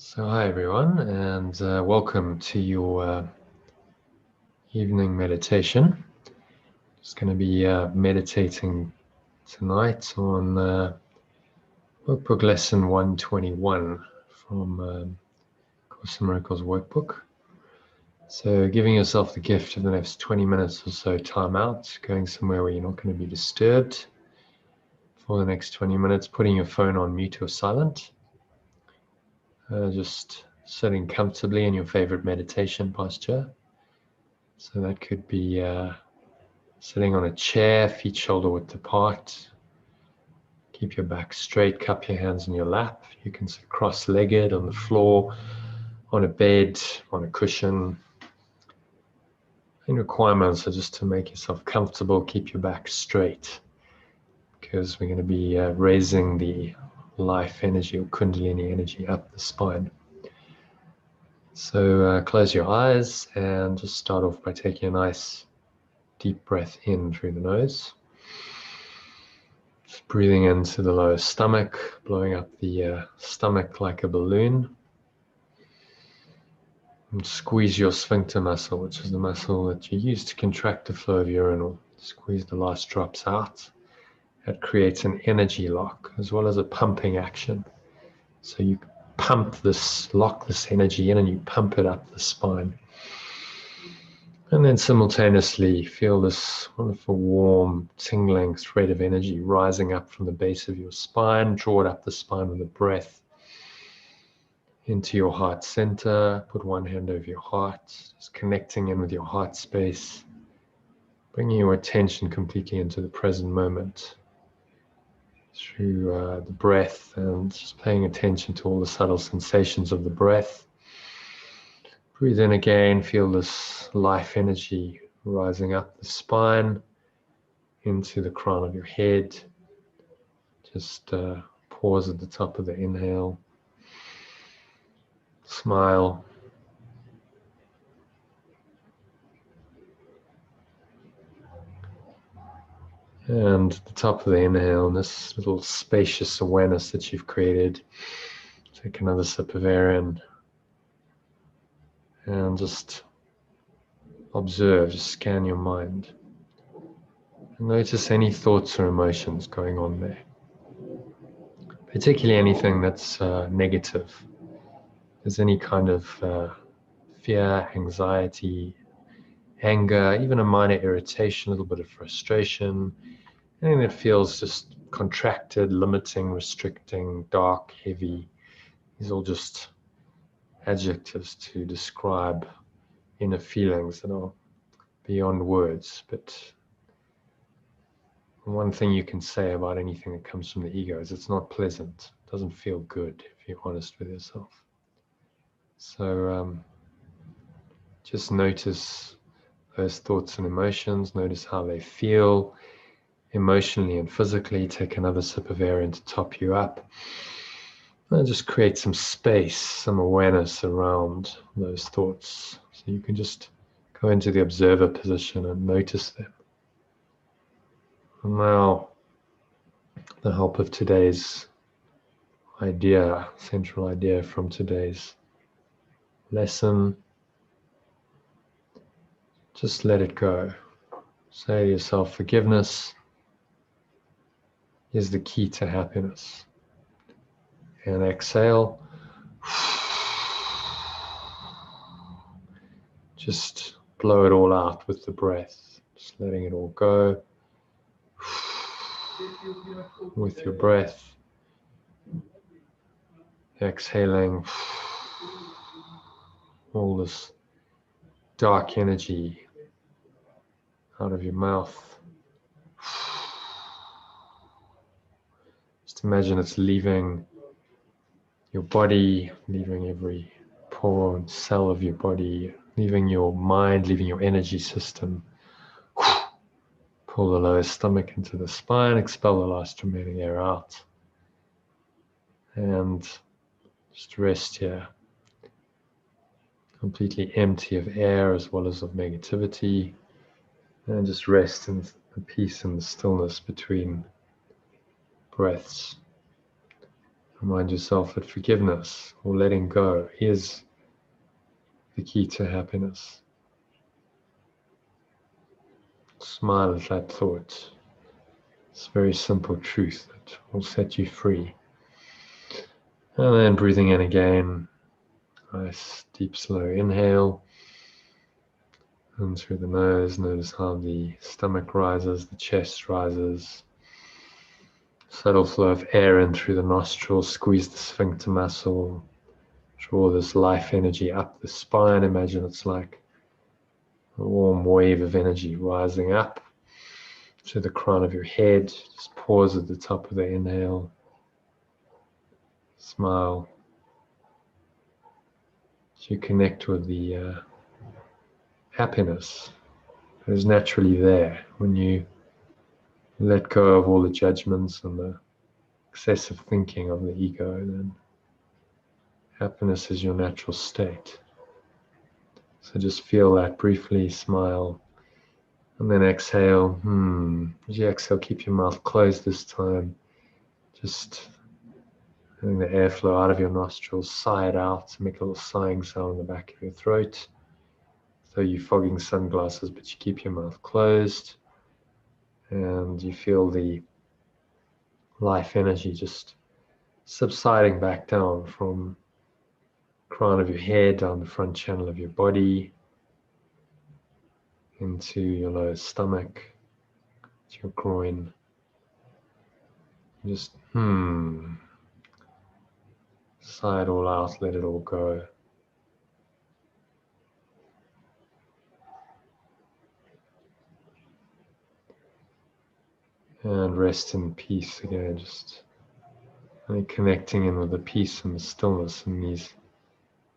So hi everyone, and welcome to your evening meditation. Just going to be meditating tonight on workbook lesson 121 from Course in Miracles workbook. So giving yourself the gift of the next 20 minutes or so time out, going somewhere where you're not going to be disturbed for the next 20 minutes, putting your phone on mute or silent. Just sitting comfortably in your favorite meditation posture. So that could be sitting on a chair, feet shoulder width apart. Keep your back straight, cup your hands in your lap. You can sit cross-legged on the floor, on a bed, on a cushion. And requirements are just to make yourself comfortable, keep your back straight, because we're going to be raising the life energy or kundalini energy up the spine. So close your eyes and just start off by taking a nice deep breath in through the nose. Just breathing into the lower stomach, blowing up the stomach like a balloon. And squeeze your sphincter muscle, which is the muscle that you use to contract the flow of urinal. Squeeze the last drops out. That creates an energy lock as well as a pumping action. So you lock this energy in and you pump it up the spine. And then simultaneously feel this wonderful warm tingling thread of energy rising up from the base of your spine. Draw it up the spine with a breath into your heart center. Put one hand over your heart, just connecting in with your heart space, bringing your attention completely into the present moment through the breath, and just paying attention to all the subtle sensations of the breath. Breathe in again, feel this life energy rising up the spine into the crown of your head. Just pause at the top of the inhale. Smile. And at the top of the inhale, in this little spacious awareness that you've created, take another sip of air in. And just observe, just scan your mind. And notice any thoughts or emotions going on there. Particularly anything that's negative. If there's any kind of fear, anxiety, anger, even a minor irritation, a little bit of frustration, anything that feels just contracted, limiting, restricting, dark, heavy. These are all just adjectives to describe inner feelings that are beyond words. But one thing you can say about anything that comes from the ego is it's not pleasant. It doesn't feel good if you're honest with yourself. So just notice those thoughts and emotions. Notice how they feel emotionally and physically. Take another sip of air in to top you up. And just create some space, some awareness around those thoughts. So you can just go into the observer position and notice them. And now, with the help of today's idea, central idea from today's lesson, just let it go. Say to yourself, forgiveness is the key to happiness. And exhale. Just blow it all out with the breath. Just letting it all go. With your breath. Exhaling all this dark energy out of your mouth. Just imagine it's leaving your body, leaving every pore and cell of your body, leaving your mind, leaving your energy system. Pull the lower stomach into the spine, expel the last remaining air out. And just rest here. Completely empty of air as well as of negativity. And just rest in the peace and the stillness between breaths. Remind yourself that forgiveness or letting go is the key to happiness. Smile at that thought. It's a very simple truth that will set you free. And then breathing in again. Nice, deep, slow inhale. And through the nose, notice how the stomach rises, the chest rises. Subtle flow of air in through the nostrils. Squeeze the sphincter muscle. Draw this life energy up the spine. Imagine it's like a warm wave of energy rising up to the crown of your head. Just pause at the top of the inhale. Smile. As you connect with the happiness that is naturally there when you let go of all the judgments and the excessive thinking of the ego, then happiness is your natural state. So just feel that briefly, smile, and then exhale. As you exhale, keep your mouth closed this time. Just letting the air flow out of your nostrils, sigh it out, make a little sighing sound in the back of your throat. So you're fogging sunglasses, but you keep your mouth closed. And you feel the life energy just subsiding back down from the crown of your head, down the front channel of your body, into your lower stomach, to your groin. Just sigh it all out, let it all go. And rest in peace again, just really connecting in with the peace and the stillness and these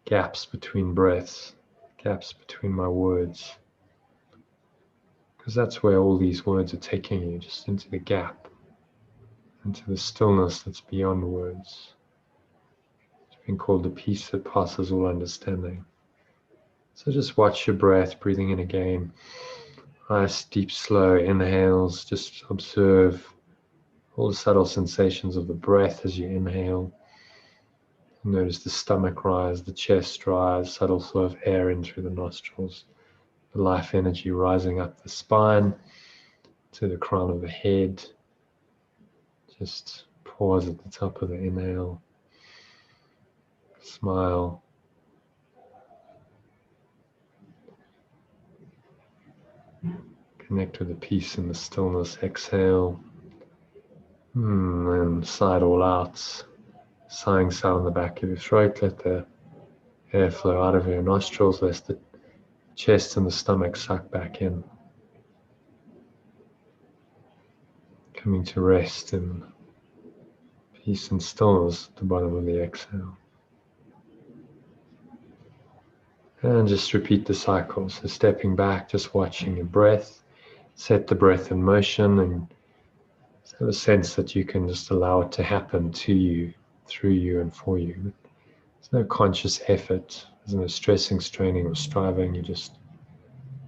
gaps between breaths, gaps between my words. Because that's where all these words are taking you, just into the gap, into the stillness that's beyond words. It's been called the peace that passes all understanding. So just watch your breath, breathing in again. Nice, deep, slow inhales. Just observe all the subtle sensations of the breath as you inhale. Notice the stomach rise, the chest rise, subtle flow of air in through the nostrils. The life energy rising up the spine to the crown of the head. Just pause at the top of the inhale. Smile. Connect with the peace and the stillness. Exhale. And sigh it all out. Sighing sound in the back of your throat. Let the air flow out of your nostrils. Let the chest and the stomach suck back in. Coming to rest in peace and stillness at the bottom of the exhale. And just repeat the cycle. So stepping back, just watching your breath. Set the breath in motion and have a sense that you can just allow it to happen to you, through you and for you. There's no conscious effort. There's no stressing, straining or striving. You just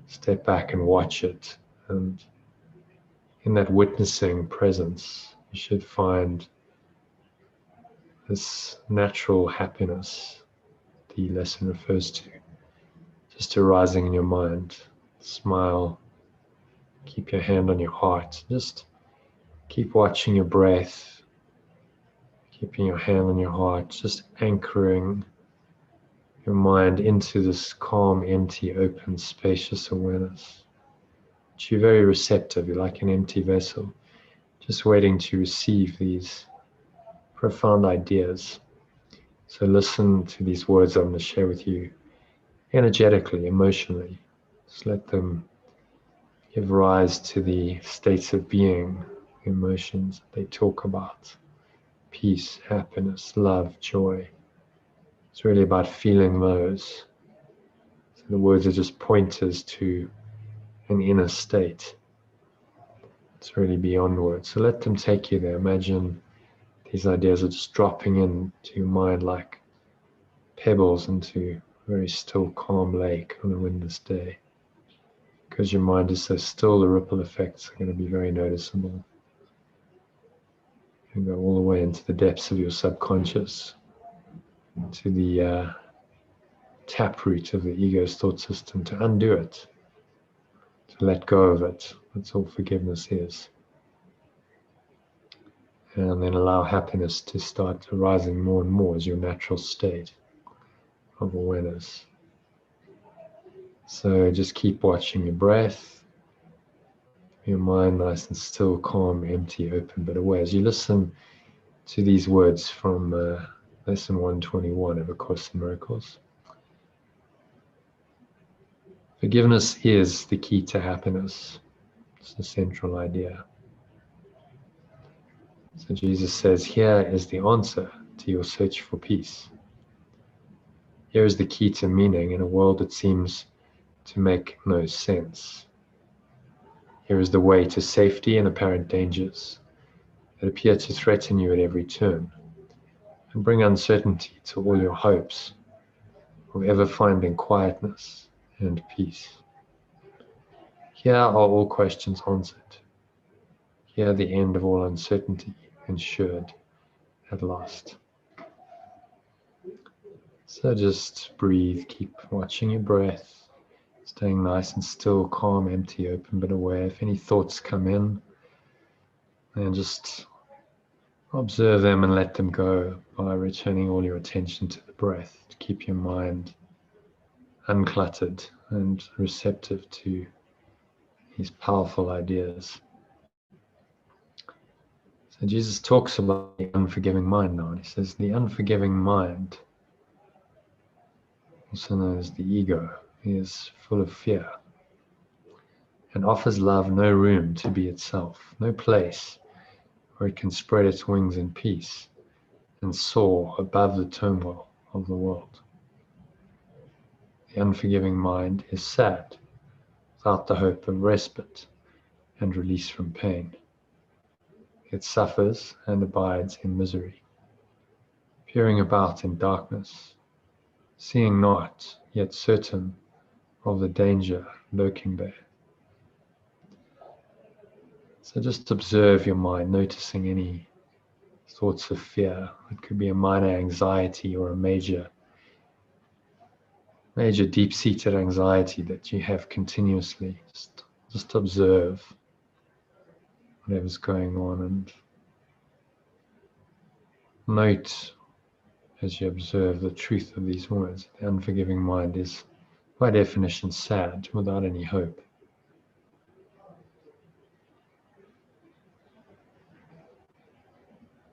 step back and watch it. And in that witnessing presence, you should find this natural happiness the lesson refers to, just arising in your mind. Smile. Keep your hand on your heart. Just keep watching your breath. Keeping your hand on your heart. Just anchoring your mind into this calm, empty, open, spacious awareness. You're very receptive. You're like an empty vessel, just waiting to receive these profound ideas. So listen to these words I'm going to share with you energetically, emotionally. Just let them give rise to the states of being, emotions that they talk about. Peace, happiness, love, joy. It's really about feeling those. So the words are just pointers to an inner state. It's really beyond words. So let them take you there. Imagine these ideas are just dropping into your mind like pebbles into a very still, calm lake on a windless day. Because your mind is so still, the ripple effects are going to be very noticeable. And go all the way into the depths of your subconscious, to the taproot of the ego's thought system, to undo it, to let go of it. That's all forgiveness is. And then allow happiness to start arising more and more as your natural state of awareness. So just keep watching your breath, your mind nice and still, calm, empty, open, but aware. As you listen to these words from lesson 121 of A Course in Miracles. Forgiveness is the key to happiness. It's the central idea. So Jesus says, here is the answer to your search for peace. Here is the key to meaning in a world that seems to make no sense. Here is the way to safety and apparent dangers that appear to threaten you at every turn and bring uncertainty to all your hopes of ever finding quietness and peace. Here are all questions answered. Here the end of all uncertainty ensured at last. So just breathe, keep watching your breath, staying nice and still, calm, empty, open, but aware. If any thoughts come in, then just observe them and let them go by returning all your attention to the breath, to keep your mind uncluttered and receptive to these powerful ideas. So Jesus talks about the unforgiving mind now, and he says the unforgiving mind, also known as the ego, is full of fear and offers love no room to be itself, no place where it can spread its wings in peace and soar above the turmoil of the world. The unforgiving mind is sad, without the hope of respite and release from pain. It suffers and abides in misery, peering about in darkness, seeing not, yet certain of the danger lurking there. So just observe your mind, noticing any thoughts of fear. It could be a minor anxiety or a major deep-seated anxiety that you have continuously. Just observe whatever's going on and note as you observe the truth of these words. The unforgiving mind is by definition sad, without any hope.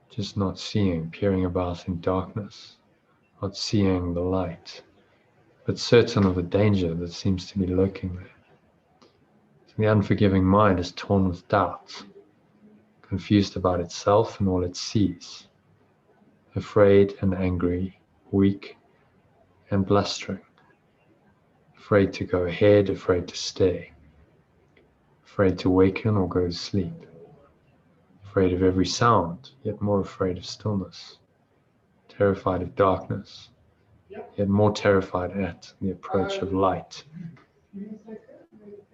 Just not seeing, peering about in darkness, not seeing the light, but certain of the danger that seems to be lurking there. So the unforgiving mind is torn with doubt, confused about itself and all it sees, afraid and angry, weak and blustering, afraid to go ahead, afraid to stay, afraid to waken or go to sleep, afraid of every sound, yet more afraid of stillness, terrified of darkness, yet more terrified at the approach of light.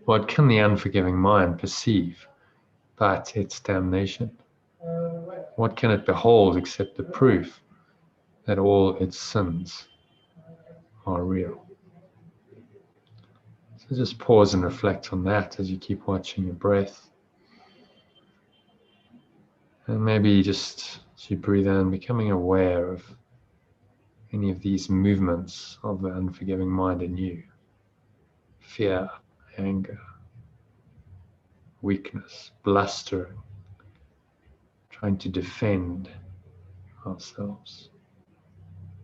What can the unforgiving mind perceive but its damnation? What can it behold except the proof that all its sins are real? So just pause and reflect on that as you keep watching your breath. And maybe just as you breathe in, becoming aware of any of these movements of the unforgiving mind in you. Fear, anger, weakness, blustering, trying to defend ourselves.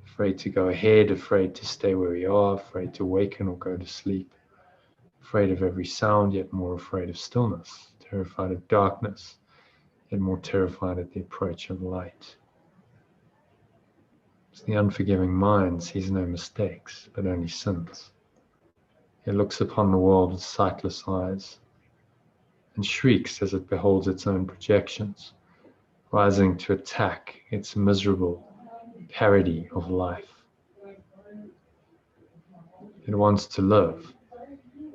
Afraid to go ahead, afraid to stay where we are, afraid to waken or go to sleep. Afraid of every sound, yet more afraid of stillness. Terrified of darkness, yet more terrified at the approach of light. So the unforgiving mind sees no mistakes, but only sins. It looks upon the world with sightless eyes and shrieks as it beholds its own projections, rising to attack its miserable parody of life. It wants to live,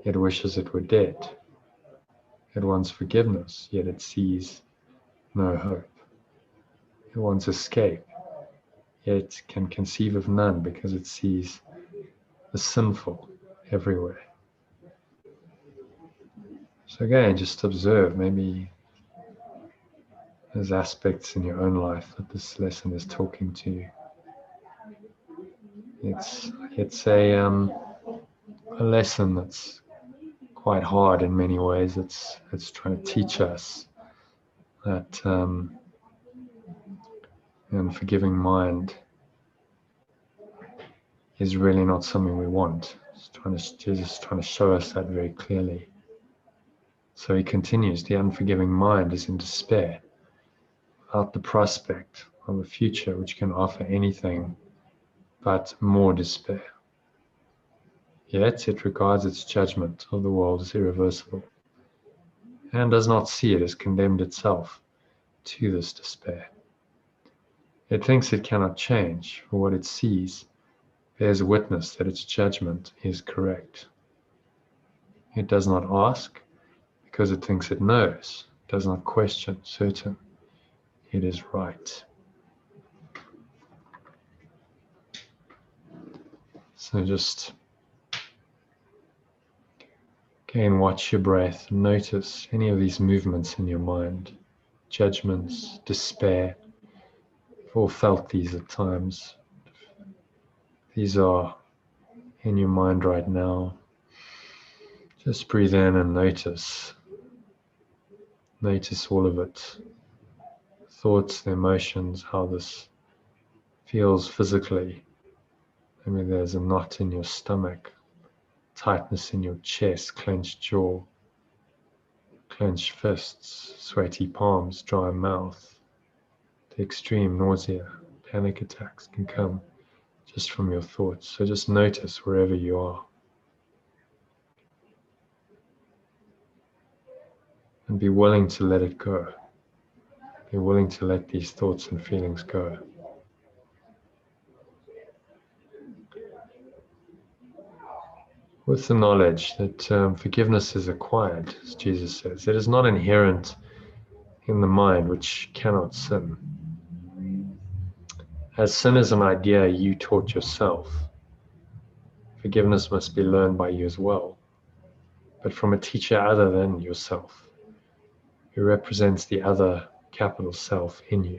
yet wishes it were dead. It wants forgiveness, yet it sees no hope. It wants escape, yet can conceive of none because it sees the sinful everywhere. So again, just observe, maybe there's aspects in your own life that this lesson is talking to you. It's a lesson that's quite hard in many ways. It's trying to teach us that an unforgiving mind is really not something we want. Jesus trying to show us that very clearly. So he continues, the unforgiving mind is in despair without the prospect of a future which can offer anything but more despair. Yet it regards its judgment of the world as irreversible and does not see it as condemned itself to this despair. It thinks it cannot change, for what it sees bears witness that its judgment is correct. It does not ask because it thinks it knows, it does not question, certain it is right. So just again, watch your breath, notice any of these movements in your mind, judgments, despair. We've all felt these at times. These are in your mind right now. Just breathe in and notice. Notice all of it. Thoughts, the emotions, how this feels physically. Maybe there's a knot in your stomach, tightness in your chest, clenched jaw, clenched fists, sweaty palms, dry mouth. The extreme nausea, panic attacks can come just from your thoughts. So just notice wherever you are. And be willing to let it go. Be willing to let these thoughts and feelings go. With the knowledge that forgiveness is acquired, as Jesus says, it is not inherent in the mind which cannot sin. As sin is an idea you taught yourself, forgiveness must be learned by you as well, but from a teacher other than yourself, who represents the other capital self in you.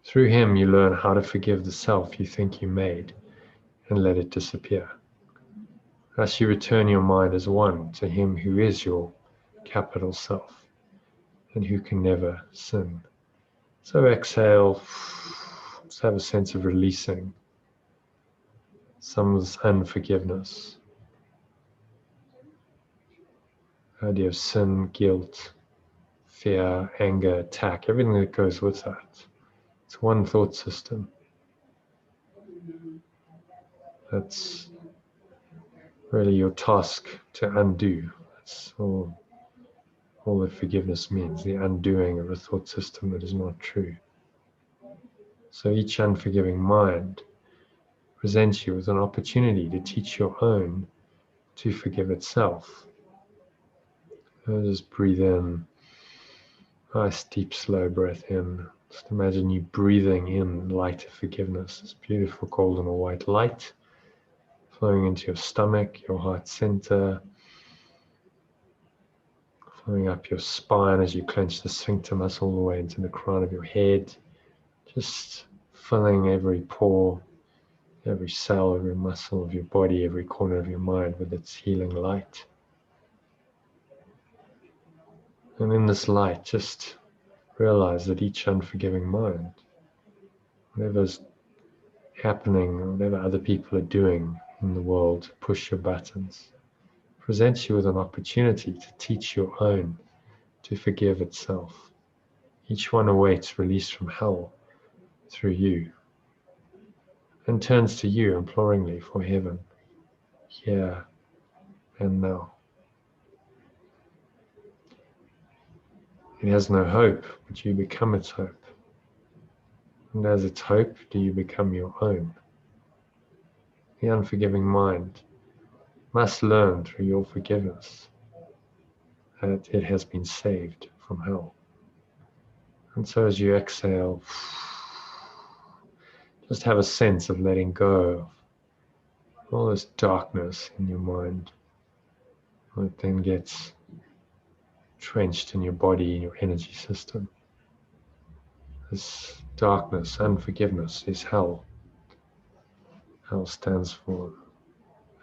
Through him you learn how to forgive the self you think you made and let it disappear. Thus you return your mind as one to him who is your capital self and who can never sin. So exhale, just have a sense of releasing some of this unforgiveness. The idea of sin, guilt, fear, anger, attack, everything that goes with that. It's one thought system. That's really your task to undo. That's all that forgiveness means, the undoing of a thought system that is not true. So each unforgiving mind presents you with an opportunity to teach your own to forgive itself. Just breathe in, nice deep slow breath in. Just imagine you breathing in light of forgiveness, this beautiful golden or white light flowing into your stomach, your heart center, flowing up your spine as you clench the sphincter muscle all the way into the crown of your head, just filling every pore, every cell, every muscle of your body, every corner of your mind with its healing light. And in this light, just realize that each unforgiving mind, whatever's happening, whatever other people are doing in the world, push your buttons, presents you with an opportunity to teach your own to forgive itself. Each one awaits release from hell through you and turns to you imploringly for heaven, here and now. It has no hope, but you become its hope. And as its hope, do you become your own. The unforgiving mind must learn through your forgiveness that it has been saved from hell. And so as you exhale, just have a sense of letting go of all this darkness in your mind that then gets trenched in your body, in your energy system. This darkness, unforgiveness, is hell. Hell stands for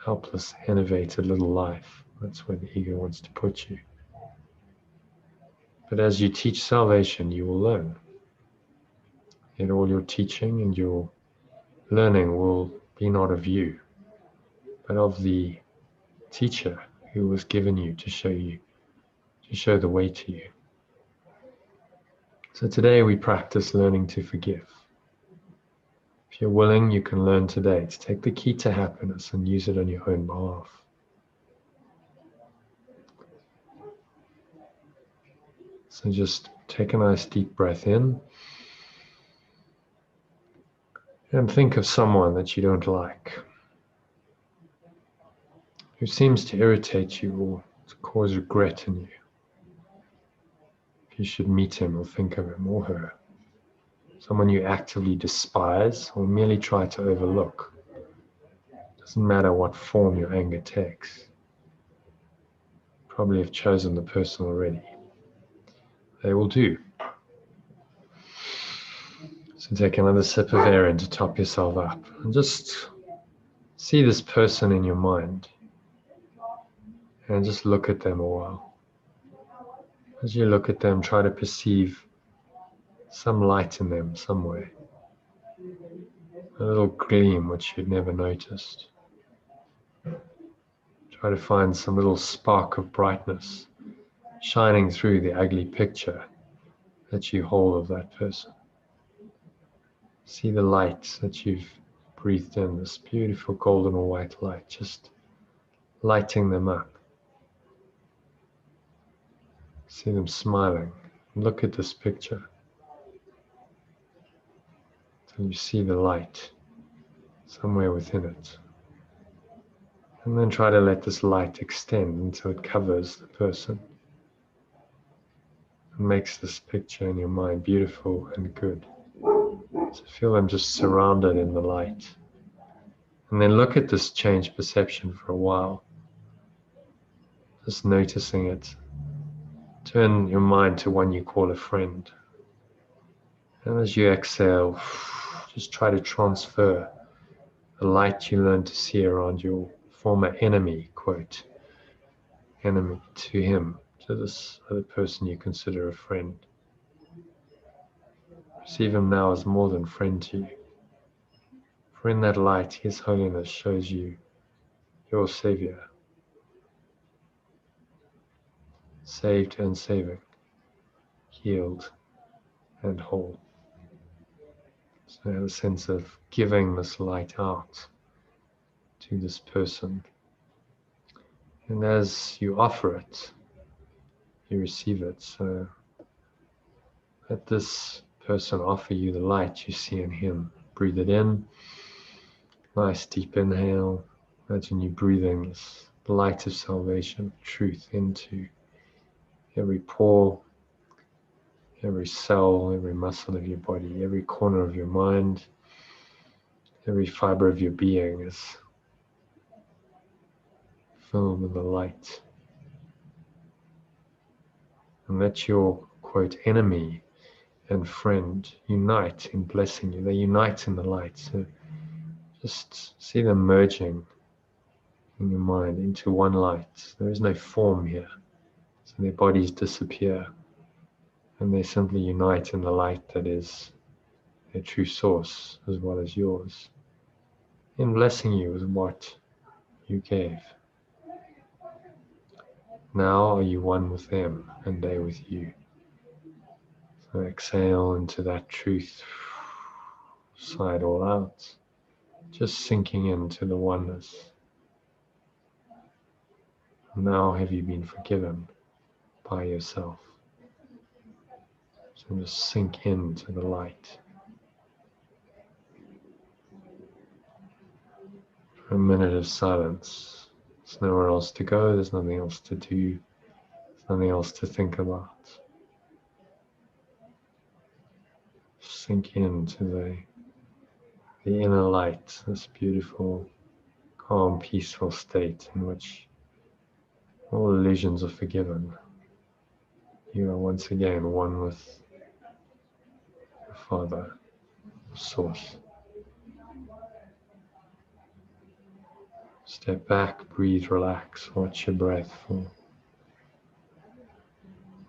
helpless, enervated little life. That's where the ego wants to put you. But as you teach salvation, you will learn. And all your teaching and your learning will be not of you, but of the teacher who was given you to show the way to you. So today we practice learning to forgive. If you're willing, you can learn today to take the key to happiness and use it on your own behalf. So just take a nice deep breath in and think of someone that you don't like, who seems to irritate you or to cause regret in you. If you should meet him or think of him or her, someone you actively despise or merely try to overlook. Doesn't matter what form your anger takes. Probably have chosen the person already. They will do. So take another sip of air in to top yourself up and just see this person in your mind and just look at them a while. As you look at them, try to perceive some light in them somewhere. A little gleam which you'd never noticed. Try to find some little spark of brightness shining through the ugly picture that you hold of that person. See the light that you've breathed in, this beautiful golden or white light, just lighting them up. See them smiling. Look at this picture till you see the light somewhere within it. And then try to let this light extend until it covers the person and makes this picture in your mind beautiful and good. So feel them just surrounded in the light. And then look at this changed perception for a while. Just noticing it. Turn your mind to one you call a friend. And as you exhale, just try to transfer the light you learned to see around your former enemy, quote, enemy, to him, to this other person you consider a friend. Perceive him now as more than friend to you. For in that light, His Holiness shows you your Savior, saved and saving, healed and whole. So have a sense of giving this light out to this person. And as you offer it, you receive it. So let this person offer you the light you see in him. Breathe it in. Nice deep inhale. Imagine you breathing this light of salvation, truth into every pore, every cell, every muscle of your body, every corner of your mind, every fiber of your being is filled with the light. And let your, quote, enemy and friend unite in blessing you. They unite in the light. So just see them merging in your mind into one light. There is no form here. So their bodies disappear and they simply unite in the light that is their true source as well as yours, in blessing you with what you gave. Now are you one with them and they with you. So exhale into that truth, sigh it all out, just sinking into the oneness. Now have you been forgiven by yourself? So just sink into the light. For a minute of silence. There's nowhere else to go, there's nothing else to do, there's nothing else to think about. sink into the inner light, this beautiful, calm, peaceful state in which all illusions are forgiven. You are once again one with the Father, Source. Step back, breathe, relax, watch your breath for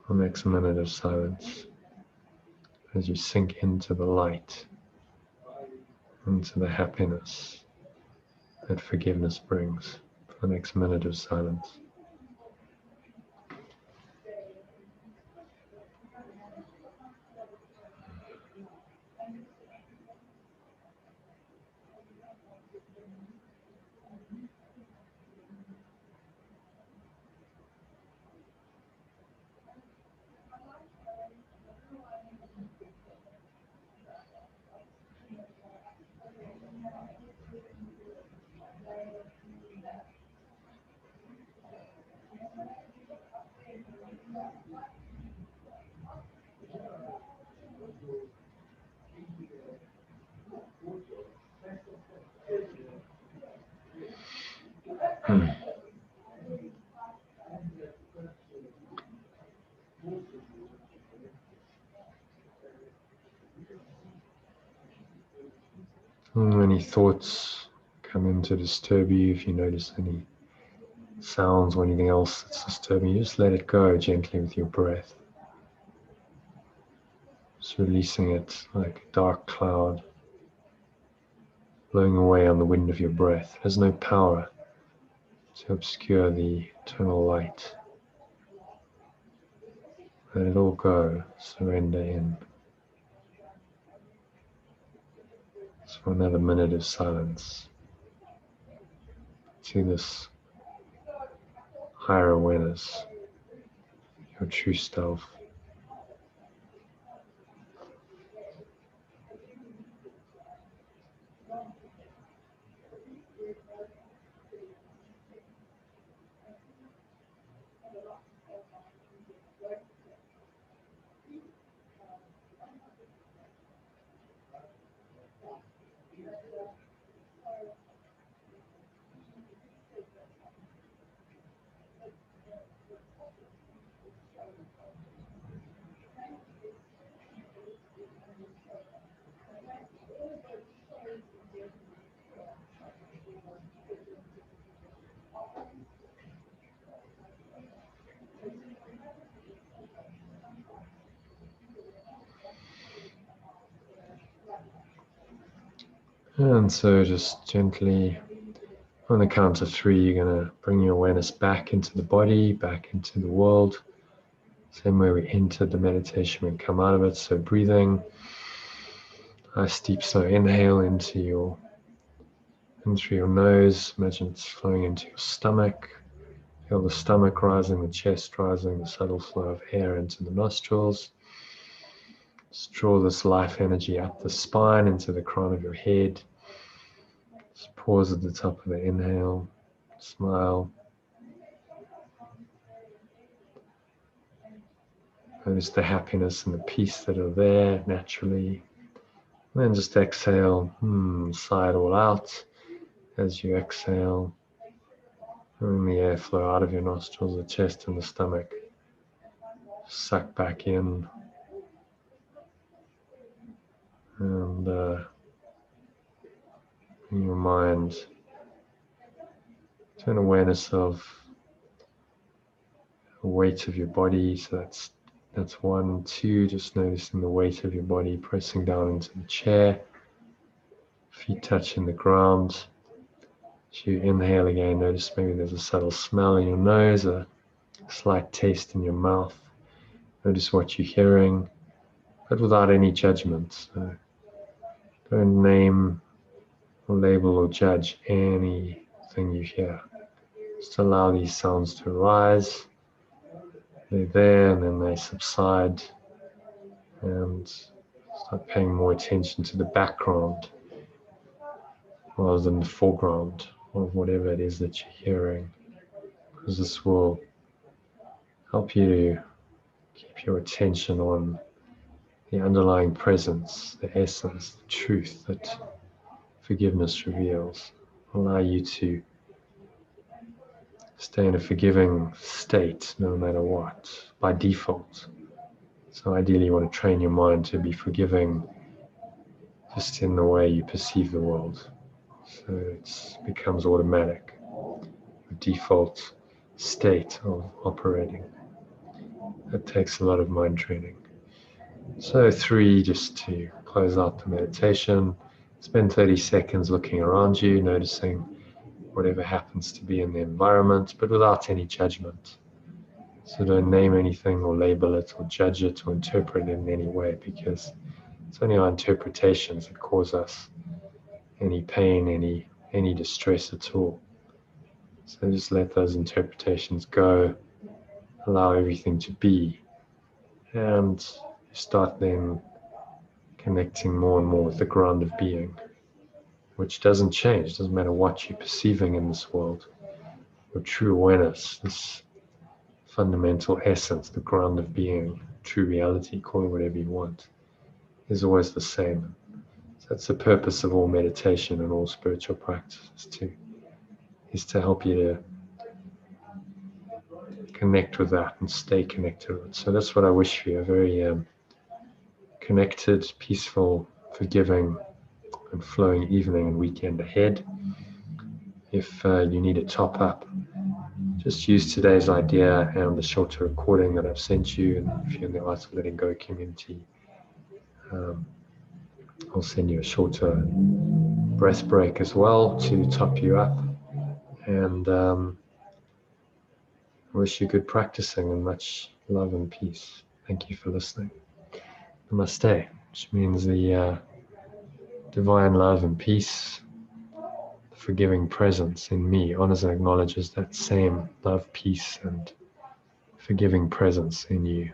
the next minute of silence as you sink into the light, into the happiness that forgiveness brings. For the next minute of silence. Any thoughts come in to disturb you, if you notice any sounds or anything else that's disturbing you, just let it go gently with your breath. Just releasing it like a dark cloud, blowing away on the wind of your breath. It has no power to obscure the eternal light. Let it all go, surrender in. Just for another minute of silence to this higher awareness, your true self. And so just gently, on the count of 3, you're going to bring your awareness back into the body, back into the world. Same way we entered the meditation, we come out of it. So breathing, nice deep slow inhale in through your nose. Imagine it's flowing into your stomach. Feel the stomach rising, the chest rising, the subtle flow of air into the nostrils. Just draw this life energy up the spine into the crown of your head. Just pause at the top of the inhale, smile. Notice the happiness and the peace that are there naturally. And then just exhale, sigh it all out. As you exhale, letting the air flow out of your nostrils, the chest and the stomach. Suck back in. And in your mind, turn awareness of the weight of your body. So that's 1, 2, just noticing the weight of your body pressing down into the chair. Feet touching the ground. As you inhale again, notice maybe there's a subtle smell in your nose, a slight taste in your mouth. Notice what you're hearing, but without any judgment. So don't name or label or judge anything you hear. Just allow these sounds to arise. They're there and then they subside, and start paying more attention to the background rather than the foreground of whatever it is that you're hearing, because this will help you to keep your attention on the underlying presence, the essence, the truth that forgiveness reveals. Allow you to stay in a forgiving state no matter what, by default. So ideally you want to train your mind to be forgiving just in the way you perceive the world. So it becomes automatic, the default state of operating. That takes a lot of mind training. So 3, just to close out the meditation, spend 30 seconds looking around you, noticing whatever happens to be in the environment, but without any judgment. So don't name anything or label it or judge it or interpret it in any way, because it's only our interpretations that cause us any pain, any distress at all. So just let those interpretations go, allow everything to be, and start then connecting more and more with the ground of being, which doesn't change. Doesn't matter what you're perceiving in this world. Your true awareness, this fundamental essence, the ground of being, true reality, call it whatever you want, is always the same. So that's the purpose of all meditation and all spiritual practice, is to help you to connect with that and stay connected with it. So that's what I wish for you, a very connected, peaceful, forgiving, and flowing evening and weekend ahead. If you need a top up, just use today's idea and the shorter recording that I've sent you. And if you're in the Arts of Letting Go community, I'll send you a shorter breath break as well to top you up. And I wish you good practicing and much love and peace. Thank you for listening. Namaste, which means the divine love and peace, the forgiving presence in me, honors and acknowledges that same love, peace, and forgiving presence in you.